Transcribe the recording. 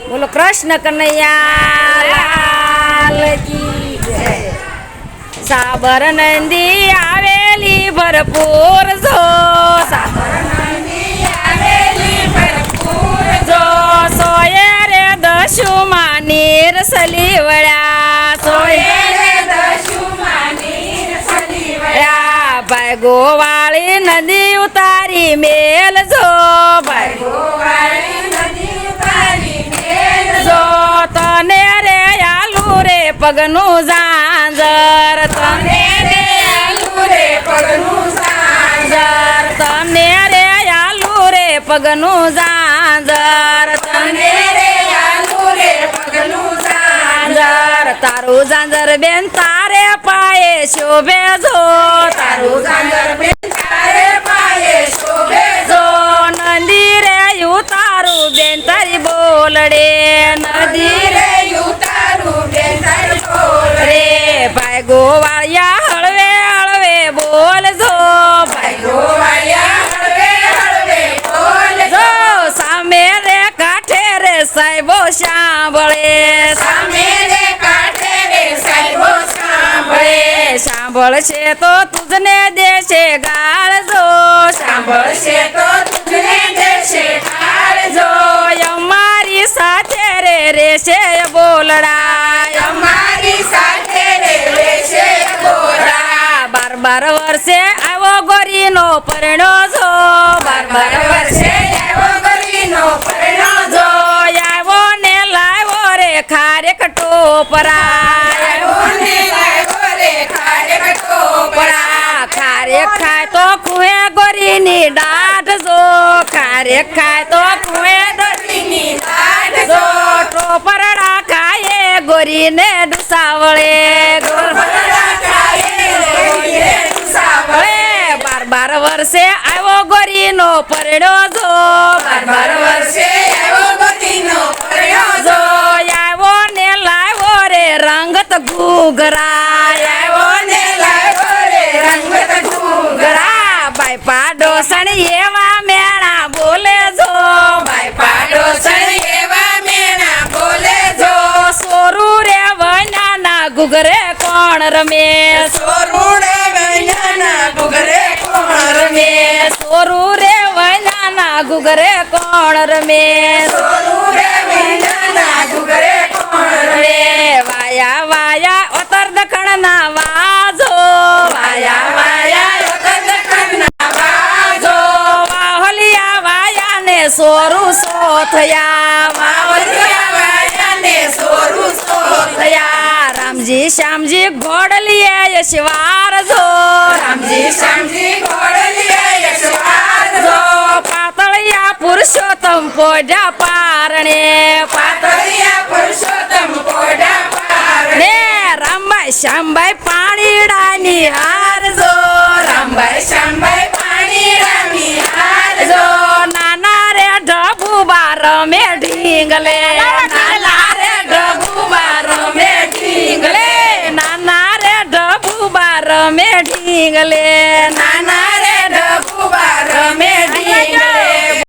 બોલો કૃષ્ણ કનૈયા લાલ કી જય। સાબર નંદી આવેલી ભરપૂર જો, સાબર નંદી આવેલી ભરપૂર જો, સોયે રે દશુમાં નીર સલી વળ્યા, સોયે રે દશુમાં નીર સલી વળ્યા, ભાઈ ગોવાળી નદી ઉતારી મેલ જો, ભાઈ ગોવાળી નદી ઉતારી મેલ જો, તને રે આલુ રે પગનું ઝાંઝર, તને રે આલુ રે પગનું ઝાંઝર, તને રે આલુ રે પગનું ઝાંઝર, તને રે આલુ રે પગનું ઝાંઝર, તારું ઝાંઝર બેન તારે પાયે શોભે જો, તારું ઝાંઝર બેન તારે પાયે શોભે જો, નદી રે ઉતારું બેન તારી બોલડે, નદી રે ઉતારું બેન તારી બોલડે, ભાઈ ગોવાળિયા હળવે હળવે બોલજો, ભાઈ ગોવાળિયા હળવે હળવે બોલજો, સામે રે કાંઠે રે સાહેબો સાંભળે, સામે રે કાંઠે રે સાહેબો સાંભળે, સાંભળશે તો તુજને દેશે ગાળજો, સાંભળશે તો તુજને દેશે ગાળજો, અમારી સાથે રે રેશે બોલડા, અમારી સાથે રે રેશે બોલડા, 12 વર્ષે આવો ગોરીનો પરણો જો, 12 વર્ષે આવો ગોરીનો પરણો જો, આવો ને લાવો રે ખારેક ટોપરા, આવો ને લાવો રે ખારેક ટોપરા, ખારેક ખાય તો કુએ ગોરીની દાઢ જો, ખારેક ખાય તો કુએ ગોરીની દાઢ જો, ટોપરડા ખાય ગોરીને ડુસાવળે, ટોપરડા ખાય ગોરીને ડુસાવળે, 12 વર્ષે આવો ગોરીનો પરણો જો, 12 વર્ષે આવો ગોરીનો પરણો જો, આવો ને લાવો રે રંગત ઘૂઘરા, આવો ને લાવો રે રંગત ઘૂઘરા, ભાઈ પાડોસણ એવા મેણા બોલે જો, ભાઈ પાડોસણ એવા મેણા બોલે જો, સોરું રે વૈનાના ઘૂઘરે કોણ રમે, સોરું રે વૈનાના ઘૂઘરે કોણ રમે, સોરું રે વૈનાના ઘૂઘરે કોણ રમે, સોરું રે વૈનાના ઘૂઘરે કોણ રમે, વાયા વાયા ઉત્તર દખણના વાજો, વાયા વાયા ઉત્તર દખણના વાજો, વાહલિયા વાયા ને સોરું સો થયા, વાહલિયા વાયા ને સોરું સો થયા, રામજી શ્યામજી ઘોડલીએ યશવાર જો, રામજી શ્યામજી ઘોડલીએ યશવાર જો, પાતળિયા પુરુષોત્તમ પોઢા પારણે, પાતળિયા પુરુષોત્તમ પોઢા પારણે, રામભાઈ શ્યામભાઈ પાણીડાની હાર જો, રામભાઈ શ્યામભાઈ પાણીડાની હાર જો, નાના રે ઢબુબા રમે ઢીંગલે, નાના રે ઢબુબા રમે ઢીંગલે, નાના રે ઢબુબા રમે ઢીંગલે,